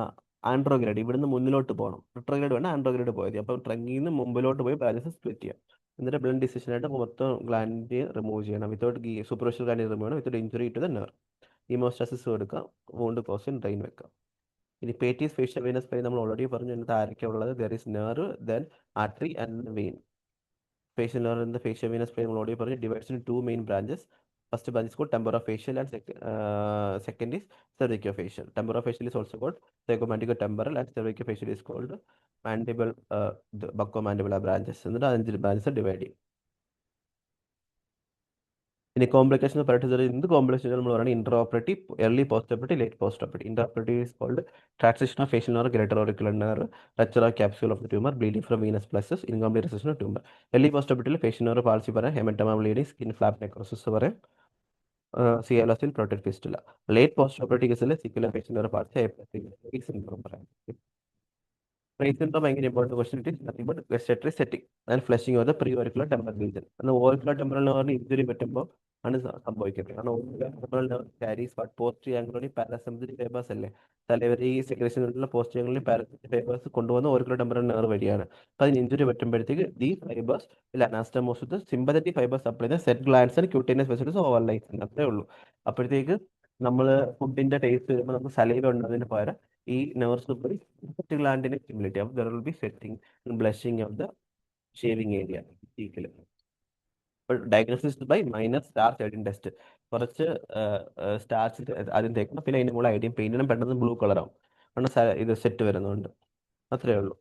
anterograde. ഇവിടുന്ന് മുന്നിലോട്ട് പോകണം. Retrograde വേണം ആൻഡ്രോഗ്രേഡ് പോയത്. അപ്പോൾ ട്രങ്കിൽ നിന്ന് മുമ്പിലോട്ട് പോയി ബാലൻസ് സ്പ്ലിറ്റ് ചെയ്യാം. എന്നിട്ട് ബ്ലഡ് ഡിസിഷൻ ആയിട്ട് മൊത്തം ഗ്ലാൻഡ് റിമൂവ് ചെയ്യണം. വിത്തൗട്ട് സൂപ്പർഫിഷ്യൽ ഗ്ലാൻഡ് റിമൂവ് ചെയ്യണം. Without injury to the nerve. Haemostasis കൊടുക്കാം. വൂണ്ട് കോസിൻ ഡ്രെയിൻ വെക്കാം. ഇനി പേറ്റീസ് ഫേഷ്യൽ വെയിനസ് പെയിൻ നമ്മൾ ഓൾറെഡി പറഞ്ഞു. ഇതിനകത്ത് ആരൊക്കെയാണ് ഉള്ളത്? There is nerve, then artery and vein. Facial nerve in the facial venous spine already divides into two main branches. First branch is called temporofacial and second is cervicofacial. Temporofacial is also called zygomatic-temporal and cervicofacial is called mandible, the buccomandibular branches. And the branches are divided. In a complication of parotid in the complication നമ്മൾ പറയുന്നത് intraoperative, early postoperative, late postoperative. Intraoperative is called transition of facial nerve, greater auricular nerve, rupture of capsule of the tumor, bleeding from venous plexus, incomplete recession of tumor. Early postoperative facial nerve palsy പറയാം, hematoma bleeding, skin flap necrosis പറയാം, CLS protect fistula. Late postoperative കേസിൽ സിക്കുലർ facial nerve palsy, hypertrophic syndrome പറയാം. Brain syndrome ഭയങ്കര important question. It is nothing but gustatory sweating and flushing of the pre auricular temporal region. എന്നാൽ auricular temporal നെർവിന് injury പറ്റുമ്പോൾ ആണ് സംഭവിക്കുന്നത്. കാരണം auricular temporal nerve carries but post ganglionic parasympathetic fibres അല്ലേ. തലവരി സെക്രേഷനിലുള്ള പോസ്റ്റ് ആംഗിളി പാരാസിമ്പത്തിക് ഫൈബേഴ്സ് കൊണ്ടുവന്ന ഓറിക്കുലർ ടെമ്പറൽ നെർവ് വഴിയാണ്. അപ്പോൾ അതിന് ഇഞ്ചുറി പറ്റുമ്പോഴത്തേക്ക് the fibres anastomose with sympathetic fibres supply the sweat glands and cutaneous vessels overlies. അത്രേ ഉള്ളൂ. അപ്പോഴത്തേക്ക് നമ്മൾ ഫുഡിന്റെ ടേസ്റ്റ് വരുമ്പോൾ നമുക്ക് സലൈവ ഉണ്ടതിന് പകരം ഈ നെർവ്സ് പോയി ഗ്ലാൻഡിനെ സ്റ്റിമുലേറ്റ് ആവും. There will be sweating blushing of the shaving area ചീക്കിൽ. Diagnosis by minor starch iodine test. കുറച്ച് സ്റ്റാർച്ച് ആദ്യം തേക്കണം. പിന്നെ അതിൻ്റെ മുകളിൽ ഐഡിയും പെയിന്റിനും പെട്ടെന്ന് ബ്ലൂ കളറാവും. കാരണം ഇത് സെറ്റ് വരുന്നുണ്ട്. അത്രേ ഉള്ളൂ.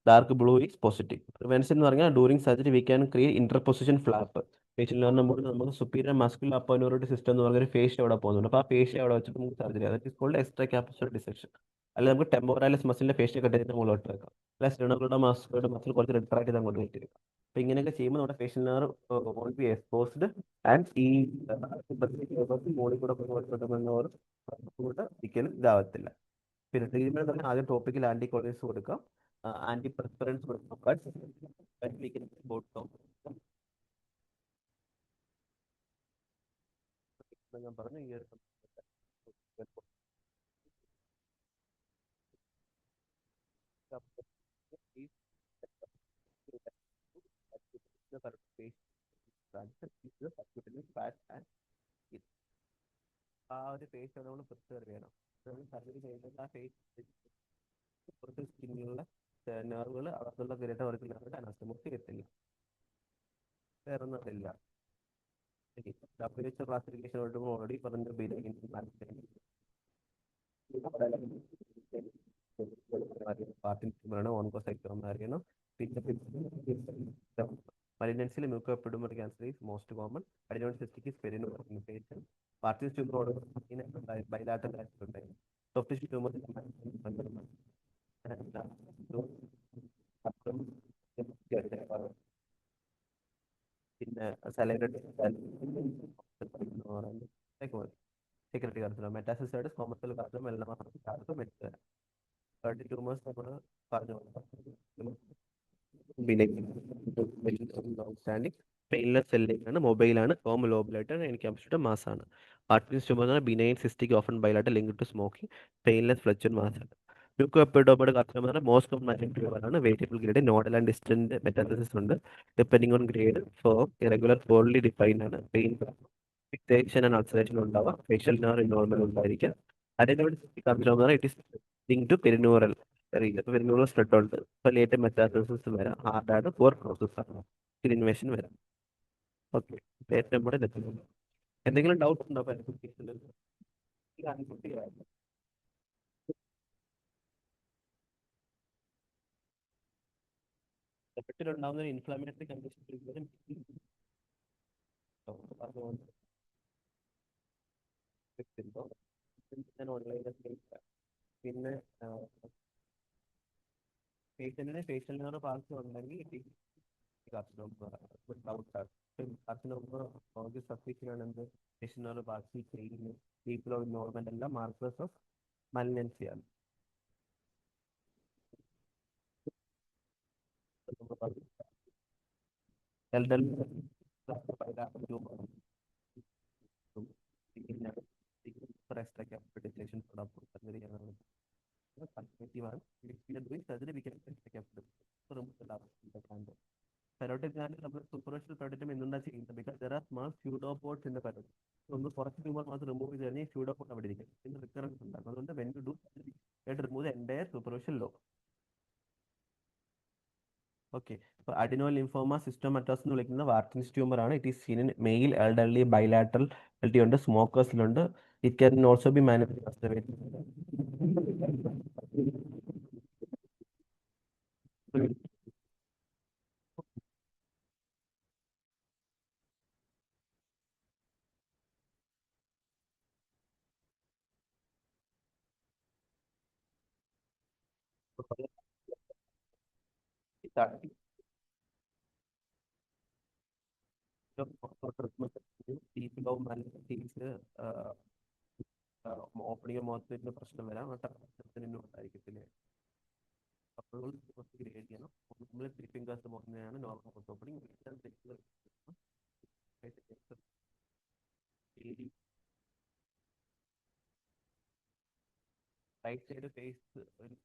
Dark blue is positive. Prevention എന്ന് പറഞ്ഞാൽ during surgery we can create interposition flap. Facial nerve നമുക്ക് സുപ്പീരിയർ മസ്കുലർ അപ്പോനോറിറ്റി സിസ്റ്റം എന്ന് പറഞ്ഞൊരു ഫേഷ്യ അവിടെ പോകുന്നുണ്ട്. അപ്പോൾ ആ ഫേഷ്യ അവിടെ വെച്ചിട്ട് നമുക്ക് സർജറി ചെയ്യാം. That is called extra capsular dissection. അല്ലെങ്കിൽ നമുക്ക് ടെമ്പോറാലിസ് മസിലിന്റെ ഫേഷ്യ കെട്ടിട്ട് മുകളിലോട്ട് വെക്കാം. അല്ല സ്റ്റെനോകളുടെ മസിൽ കുറച്ച് റിട്രാക്ട് ചെയ്ത് അങ്ങോട്ട് വെച്ചിരിക്കും. അപ്പോൾ ഇങ്ങനെയൊക്കെ ചെയ്യുമ്പോൾ നമ്മുടെ facial nerve won't be exposed and ഈ മുകളിൽ കൂടെ ഒരിക്കലും ഇതാവത്തില്ല. പിന്നെ ട്രീറ്റ്മെന്റ് പറഞ്ഞാൽ ആദ്യം ടോപ്പിക്കൽ ആന്റികോളിൻസ് കൊടുക്കാം, ആന്റി പ്രിഫറൻസ് കൊടുക്കാം. ഞാൻ പറഞ്ഞു ഈ ഒരു ആ ഒരു ഫേസ് നമ്മൾ പ്രിപ്പയർ ചെയ്യണം. സർജറി ചെയ്യുന്നത് ആ ഫേസ് പുറത്ത് സ്കിന്നിലുള്ള നെർവുകൾ അകത്തുള്ള ഗ്രേറ്റർ ഓറിക്കുലർ അനാസ്റ്റമോസ് എത്തില്ല. വേറൊന്നും അതില്ല. WHO ക്ലാസിഫിക്കേഷൻ ഓൾറെഡി പറഞ്ഞു. പാർട്ടിന് ഓൺകോസൈറ്റോമ അറിയണം. പിന്നെ മലിനൻസിൽ mucoepidermoid cancer is most common. Adenocystic is very normal. പാർട്ടിസ് ട്യൂമറോട് ബൈലാറ്ററൽ ഉണ്ടായി. സോഫ്റ്റ് ടിഷ്യൂ ട്യൂമർ പിന്നെ secretory carcinoma, metastasis commercial carcinoma, tumours നമ്മൾ പറഞ്ഞു ഔട്ട്സ്റ്റാൻഡിങ് പെയിൻലെസ് സെല്ലിംഗ് മൊബൈലാണ് ഹോം ലോബിലായിട്ട് എൻക്യാപ്സുലേറ്റഡ് മാസാണ്. പാർക്കിൻസ് ട്യൂമർ എന്ന് പറഞ്ഞാൽ ബിനൈൻ സിസ്റ്റിക് ഓഫൻ ബൈലായിട്ട് link to smoking painless fluctuant മാസാണ്. മ്യൂക്കോഎപ്പിഡോമയുടെ കസ്റ്റമർ മോസ്റ്റ് കോമൺ ആയിട്ട് ട്യൂമർ ആണ്. Variable grade nodal and distant metastasis ഉണ്ട്. Depending on grade four irregular poorly defined ആണ്. പെയിൻ ഫിക്സേഷൻ ആൻഡ് അൾസറേഷൻ ഉണ്ടാവുക. ഫേഷ്യൽ നെർവ് ഇൻവോൾവ്മെന്റ് ഉണ്ടായിരിക്കുക. Adenoid carcinoma it is link to perineural അറിയില്ല. ഇപ്പൊ പെരിനൂറൽ സ്പ്രെഡ് ഉണ്ട്. Late metastasis വരാം. ഹാർഡാണ്. Poor process ആണ്. ഇൻവേഷൻ വരാം. ഓക്കെ, ഏറ്റവും കൂടെ എത്തുന്നു. എന്തെങ്കിലും ഡൗട്ട് ഉണ്ടോ? ഉണ്ടാകുന്ന ഒരു ഇൻഫ്ലാമേറ്ററി കണ്ടീഷൻ ഞാൻ ഓൺലൈനിൽ പിന്നെ പേഷ്യന്റിന് ഫേഷ്യൽ നെർവ് പാൾസി ഉണ്ടെങ്കിൽ സസ്പിഷൻ ആണ് എന്ത് facial nerve palsy pain people of normal എല്ലാം മാർക്കേഴ്സ് ഓഫ് മലിനൻസി ആണ്. Parotid gland നമ്മൾ സൂപ്പർഫിഷ്യൽ പെരോട്ടിസം എന്തുകൊണ്ടാണ് ചെയ്യുന്നത്? Because there are small pseudopods in the parotid. ഒന്ന് കുറച്ച് ട്യൂമർ മാത്രം റിമൂവ് ചെയ്ത് കഴിഞ്ഞാൽ സ്യൂഡോപോഡ് അവിടെ ഇരിക്കും. ഇതിന് റിക്കറൻസ് ഉണ്ടാകും. അതുകൊണ്ട് when to do remove the entire superficial lobe. Okay, അപ്പോൾ അഡിനോ ലിംഫോമ സിസ്റ്റോമറ്റോസ് എന്ന് വിളിക്കുന്ന വാർക്കിൻസ് ട്യൂമർ ആണ്. It is seen in male elderly bilateral ഉണ്ട്, സ്മോക്കേഴ്സിലുണ്ട്. It can also be manifested. Opening mouth പ്രശ്നം വരാം. ഉണ്ടായിരിക്കത്തില്ലേ? അപ്പോൾ ഗ്രേഡ് ചെയ്യണം. നമ്മൾ 3 ഫിംഗേഴ്സ് പോകുന്നതാണ് normal mouth opening. Right side face ഒരു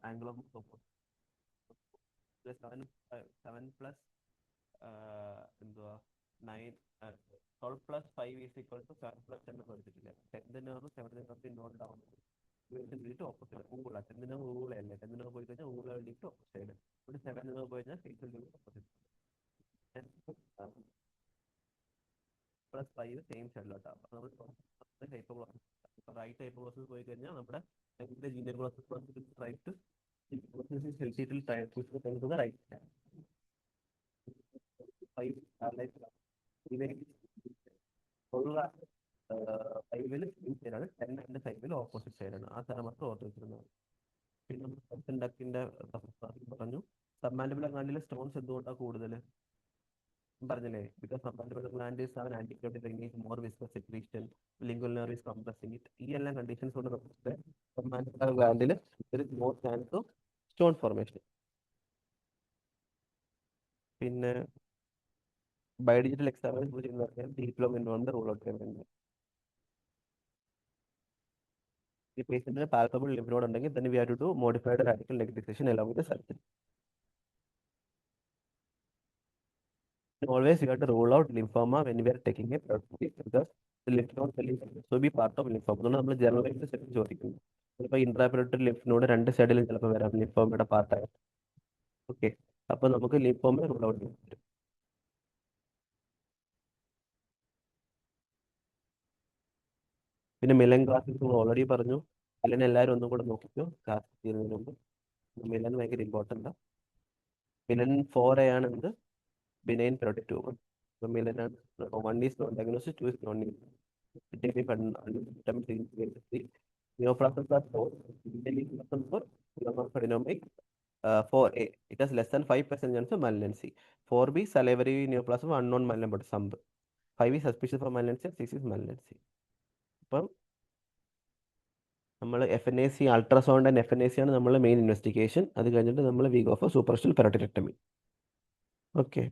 ആംഗിൾ ഓഫ് സപ്പോർട്ട് 7 പ്ലസ് എന്തുവാ 9 12 plus 5 is equal to 7 plus 10 പഠിച്ചിട്ടില്ല. 10th nerve 7th nerve note down opposite ഊള 10th nerve ഊളയല്ലേ. 10th nerve പോയി കഴിഞ്ഞാൽ ഊള വേണ്ടിയിട്ട് ഓപ്പോസിറ്റ് സൈഡ്. ഇവിടെ 7th nerve പോയി കഴിഞ്ഞാൽ ഫേസ് ഓപ്പോസിറ്റ് പ്ലസ് 5 സെയിം സൈഡിലോട്ടാണ്. അപ്പോൾ നമ്മൾ ഹൈപ്പോഗ്ലോസസ് റൈറ്റ് ഹൈപ്പോഗ്ലോസസ് പോയി കഴിഞ്ഞാൽ നമ്മുടെ ജീനിയർ ഗ്ലോസസ് റൈറ്റ് റൈറ്റ് ഫൈവില് സൈഡാണ്. 10 ഫൈവിൽ ഓപ്പോസിറ്റ് സൈഡാണ്. ആ സ്ഥലം മാത്രം ഓർത്ത് വെച്ചിരുന്നത്. പിന്നെ ഡക്കിന്റെ പറഞ്ഞു. സബ്മാൻഡിബുലർ ഗ്ലാൻഡിലെ സ്റ്റോൺസ് എന്തുകൊണ്ടാണ് കൂടുതൽ പറഞ്ഞില്ലേ? ബിക്കോസ് സബ്മാൻഡിബുലർ ഗ്ലാൻഡ് ഈസ് അവൻ antibiotic release more viscous secretion lingual nerve is compressing it. ഈ എല്ലാം കണ്ടീഷൻസ് കൊണ്ട് നമുക്ക് സബ്മാൻഡിബുലർ ഗ്ലാൻഡിൽ more chance of stone formation. പിന്നെ ബയോഡിജിറ്റൽ എക്സാമിനേഷൻ ഡീപ്ലോമ റൂൾ ഔട്ട് ചെയ്യാൻ വേണ്ടി ഈ പേഷ്യന്റിന് പാൽപ്പബിൾ ലിംഫ് നോഡ് ഉണ്ടെങ്കിൽ then we have to do modified radical negation along with the surgery. Always you have to rule out lymphoma when we are taking a biopsy because the lymph node will also be part of lymphoma. അതുകൊണ്ട് നമ്മൾ generalise set ചോദിക്കുന്നു. ചിലപ്പോൾ ഇൻട്രാപെരിറ്റൽ lymph node 2 സൈഡിലും ചിലപ്പോൾ വരാം ലിംഫോമയുടെ പാർട്ടായിട്ട്. Okay, അപ്പോൾ നമുക്ക് ലിംഫോമ റൂൾ ഔട്ട് ചെയ്യാൻ പറ്റും. പിന്നെ മിലൻ ക്ലാസിസ് ഓൾറെഡി പറഞ്ഞു. മിലൻ എല്ലാവരും ഒന്നും കൂടെ നോക്കിക്കോ ക്ലാസ് ചെയ്യുന്നതിന് മുമ്പ്. മിലൻ ഭയങ്കര ഇമ്പോർട്ടൻ്റ്. മിലൻ 4A ആണ് എന്ത് ബിനൈൻ പെരോട്ടിക് ട്യൂമർ. അപ്പോൾ Milan 1 is non diagnosis, 2 is non neoplasms are 4, adenomyc 4A, it has less than 5% chance of malignancy. 4B, salivary neoplasm, unknown malignant but some. 5 is suspicious for malignancy, 6 is malignancy. അപ്പം നമ്മൾ FNAC ultrasound and FNAC ആണ് നമ്മളെ main investigation. അത് കഴിഞ്ഞിട്ട് നമ്മൾ we go for superficial parotidectomy. Okay.